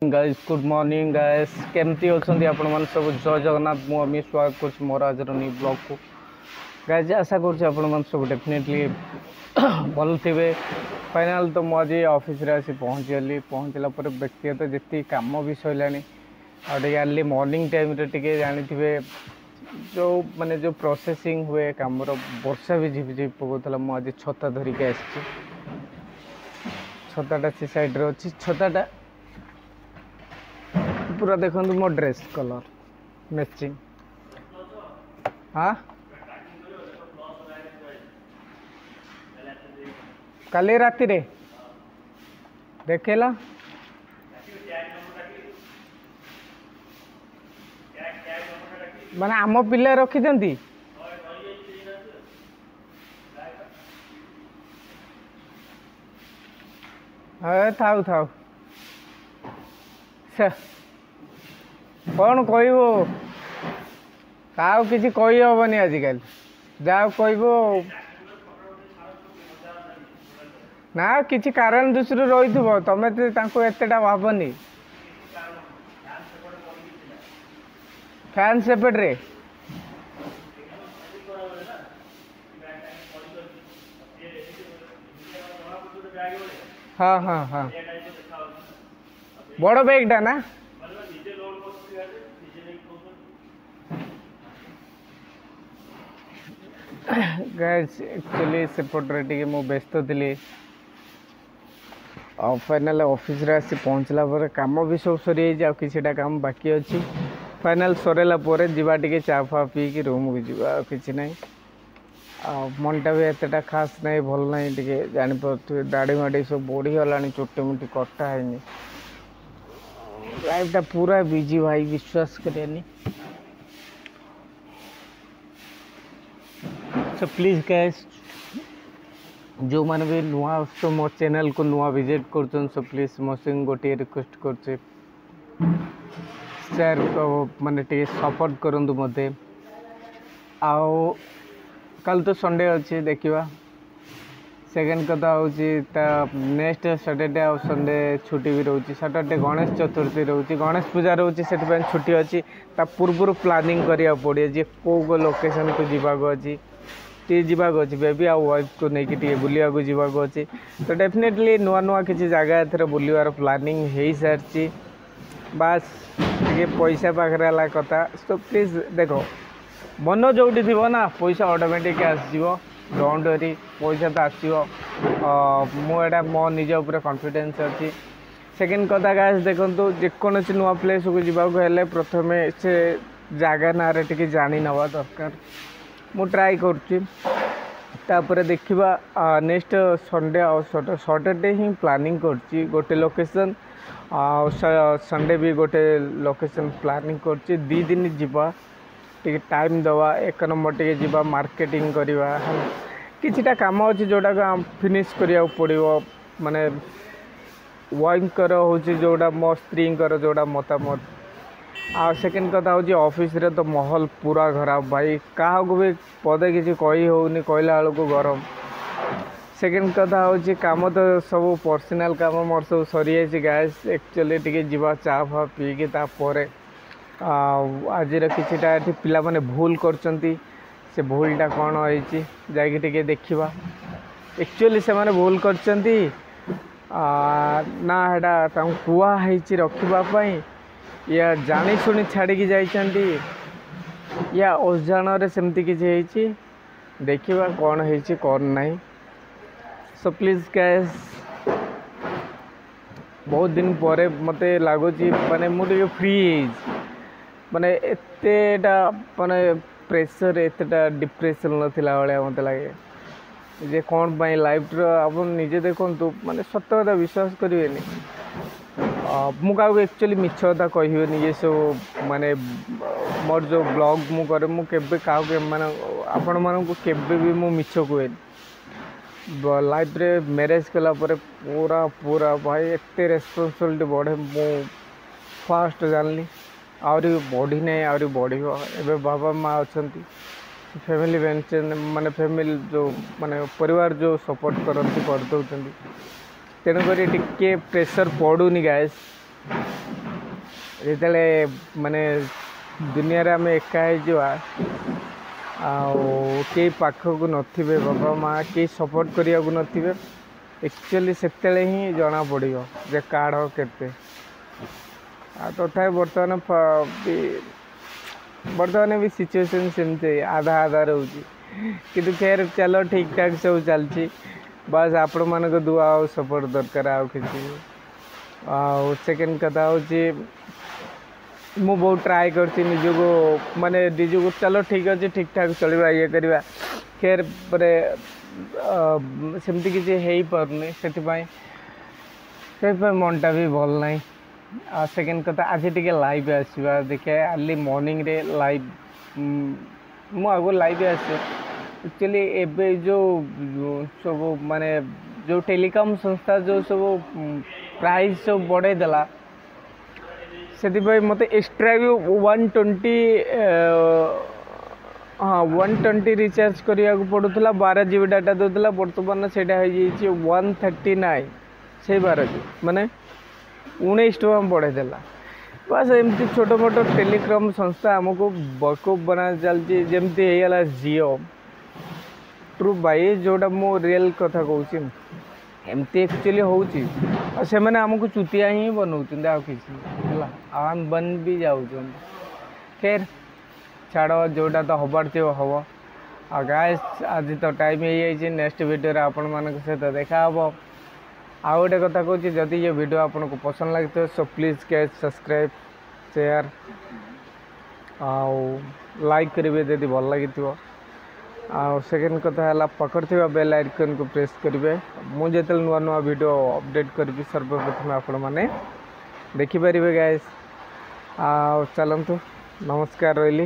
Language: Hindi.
गाइस गुड मॉर्निंग गाइस केमती अच्छे आपण मैंने सब जय जगन्नाथ मु अमी स्वागत कर मोर आज न्यू ब्लॉग को गाइस आशा कर सब डेफिनेटली भल थे फाइनाल तो मुझे ऑफिस रे आसी पहुँचला व्यक्तिगत जी कम भी सरला अर्ली मॉर्निंग टाइम टे जानी जो माने जो प्रोसेसिंग हुए कम वर्षा भी झिपि झिपि पकाला मुझे छता धरिक आसी छताटा से साइड रे अच्छी छताटा पूरा देखो मो ड्रेस कलर मैचिंग हाँ काली राति रे देखेला माने आम पिला रखी थाउ थाउ से कौन कह कि कहीहबनी आजिकल जहाँ कह ना किसी कारण दृष्टि रही तुम तो एतेटा भावनी फैन सेपटे हाँ हाँ हाँ बड़ बैगटा ना गाइस एक्चुअली सेपटे टी मु व्यस्त थी फाइनाल ऑफिस रे आसी पहुँचला पर काम भी सब सरी किसीटा काम बाकी अच्छी फाइनाल सरला जावा टे चा फा पी कि रूम को जावा कि ना मनटा भी एतटा खास नहीं भल ना टे जापर दाढ़ी माड़ी सब बढ़ीगला चोटी मुटी कटा है लाइफटा पूरा बिजी भाई विश्वास करें सो प्लीज गैस जो मैंने भी नुआ तो मो चैनल को नुआ विजिट कर सो प्लीज मो सिंह गोटे रिक्वेस्ट कर शेयर माने टे सपोर्ट करंतु मते आओ कल तो संडे अच्छे देखा सेकेंड कथा हूँ नेक्स्ट सैटरडे आ संडे छुट्टी भी रोचे सैटरडे गणेश चतुर्थी रोचे गणेश पूजा रोचे से छुट्टी अच्छी पूर्व प्लानिंग करिया पड़े जे को लोकेशन को जीवाक अच्छी टी जीवाक अच्छी बेबी आ वाइफ को लेकिन टे बुलिया को जीवाक अच्छी तो डेफिनेटली नुआ नुआ किसी जगह एथर बुलवार प्लानिंग हो सारी बास टे पैसा पाखे है कथा तो प्लीज देखो मन जोटी थी ना पैसा ऑटोमेटिक आसो डोंट वरी पैसा तो आसो मुझा मो निज उपर कॉन्फिडेंस अच्छी सेकेंड कथा गाइस देखो जेकोसी नुआ प्लेस को जावाक प्रथम से जगह ना टे जानी नवा दरकार मु ट्राई कर देखा नेक्स्ट संडे सैटरडे ही प्लानिंग कर गोटे लोकेशन संडे भी गोटे लोकेशन प्लानिंग कर दी दिन जीवा टे टाइम दवा एक नंबर टे जीवा मार्केटिंग करवा किछिटा काम अच्छी जोटा फिनिश करिया पड़ो माने वाइफ हूँ जोटा मो स्त्री जोटा मतामत आ सेकेंड कथा हूँ ऑफिस रे तो माहौल पूरा खराब भाई क्या भी पदे किसी कही होनी कहला बेलू गरम सेकेंड कथा हूँ काम तो सब पर्सनाल काम मोर सब सरी जाइए गैस एक्चुअली टे जीवा चा फा पीकी आज किसीटा पिला माने भूल करचंती से भूलटा कौन होती जाकि देखा एक्चुअली से माने भूल करचंती ना हेटा कुआई रखापी या जानी शुणी छाड़ी जाइछंती या अजाण रे सेमती किसी देखा कौन है कौन नहीं सो प्लीज गैस बहुत दिन पर मते लगुच माने मुझे फ्री माने एतेटा माने प्रेशर एतेटा डिप्रेशन नाला भाया मत लगे जे कौन पाई लाइफ आप निजे देखु माने सत कथा विश्वास करेंगे मुझे एक्चुअली मिछ कथा कहनी ये सब माने मोर जो ब्लॉग मु करे मु केबे का माने आपण मानक केबे भी मु मिछ कहे लाइफ रे मैरिज कला परे पूरा पूरा भाई एते रेस्पॉन्सिबिलिटी बढ़े मु फास्ट जानली आहरी बढ़ी नहीं आहरी बढ़ ए बाबा माँ अच्छा फैमिली मेंटेन माने फैमिली जो माने परिवार जो सपोर्ट करती कर दौरान तेणुक टिके प्रेशर पड़ूनी गाइस ଯେତେବେଳେ ମାନେ ଦୁନିଆରେ ଆମେ ଏକା ହେଇଯିବା ଆଉ କେହି ପାଖକୁ ନଥିବେ, ବାପା ମାଆ କେହି ସପୋର୍ଟ କରିବାକୁ ନଥିବେ, ଆକ୍ଚୁଆଲି ସେତେବେଳେ ହିଁ ଜଣା ପଡ଼ିବ ଯେ କାଢ଼ କେତେ। ଆଉ ତଥାପି ବର୍ତ୍ତମାନ ବି ସିଚୁଏସନ୍ ସେମିତି ଆଧା ଆଧା ରହୁଛି, କିନ୍ତୁ ଖैର ଚାଲ ଠିକ୍ ଠାକ୍ ସବୁ ଚାଲିଛି। ବାସ୍ ଆପଣମାନଙ୍କ ଦୁଆ ଆଉ ସପୋର୍ଟ ଦରକାର, ଆଉ କିଛି। ଆଉ ସେକେଣ୍ଡ କଥା ହେଉଛି ମୁଁ ବହୁତ ଟ୍ରାଏ କରିଛି ନିଜକୁ, ମାନେ ନିଜକୁ ଚାଲ ଠିକ୍ ଅଛି ଠିକ୍ ଠାକ୍ ଚଳିବା, ଇଏ କରିବା, ଖैର ପରେ ସେମିତି କିଛି ହେଇପାରୁନି, ସେଥିପାଇଁ ମନଟା ବି ଭଲ ନାହିଁ। ଆଉ ସେକେଣ୍ଡ କଥା ଆଜି ଟିକେ ଲାଇଭ୍ ଆସିବା ଦେଖିବା, ଆର୍ଲି ମର୍ଣ୍ଣିଂରେ ଲାଇଭ୍। ମୁଁ ଆଗରୁ ଲାଇଭ୍ ଆସେ ଆକ୍ଚୁଆଲି, ଏବେ ଯେଉଁ ସବୁ ମାନେ ଯେଉଁ ଟେଲିକମ୍ ସଂସ୍ଥା ଯେଉଁ ସବୁ ପ୍ରାଇସ୍ ସବୁ ବଢ଼େଇ ଦେଲା, ସେଥିପାଇଁ ମୋତେ ଏକ୍ସଟ୍ରା ବି 120 ରିଚାର୍ଜ କରିବାକୁ ପଡ଼ୁଥିଲା, 12 GB ଡାଟା ଦେଉଥିଲା। ବର୍ତ୍ତମାନ ସେଇଟା ହେଇଯାଇଛି 139, ସେଇ 12 GB ମାନେ 19 ଟଙ୍କା ବଢ଼େଇ ଦେଲା। ବାସ୍ ଏମିତି ଛୋଟ ମୋଟ ଟେଲିକମ୍ ସଂସ୍ଥା ଆମକୁ ବକୁଫ ବନା ଚାଲିଛି। ଯେମିତି ହେଇଗଲା ଜିଓ, ଟ୍ରୁ ଭାଇ, ଯେଉଁଟା ମୁଁ ରିଏଲ୍ କଥା କହୁଛି, ଏମିତି ଆକ୍ଚୁଆଲି ହେଉଛି। ଆଉ ସେମାନେ ଆମକୁ ଚୁତିଆ ହିଁ ବନାଉଛନ୍ତି, ଆଉ କିଛି ହେଲା, ଆଉ ଆମେ ବନ ବି ଯାଉଛନ୍ତି। ଖैର ଛାଡ଼, ଯେଉଁଟା ତ ହବାର ଥିବ ହବ। ଆଉ ଗାଇସ୍, ଆଜି ତ ଟାଇମ୍ ହେଇଯାଇଛି, ନେକ୍ସଟ ଭିଡ଼ିଓରେ ଆପଣମାନଙ୍କ ସହିତ ଦେଖା ହେବ। ଆଉ ଗୋଟେ କଥା କହୁଛି, ଯଦି ଏ ଭିଡ଼ିଓ ଆପଣଙ୍କୁ ପସନ୍ଦ ଲାଗିଥିବ so please guys subscribe, share ଆଉ ଲାଇକ୍ କରିବେ ଯଦି ଭଲ ଲାଗିଥିବ। ଆଉ ସେକେଣ୍ଡ କଥା ହେଲା ପାଖରେ ଥିବା ବେଲ୍ ଆଇକନ୍କୁ ପ୍ରେସ୍ କରିବେ। ମୁଁ ଯେତେବେଳେ ନୂଆ ନୂଆ ଭିଡ଼ିଓ ଅପଡ଼େଟ୍ କରିବି ସର୍ବପ୍ରଥମେ ଆପଣମାନେ ଦେଖିପାରିବେ ଗାଇସ୍। ଆଉ ଚାଲନ୍ତୁ, ନମସ୍କାର, ରହିଲି।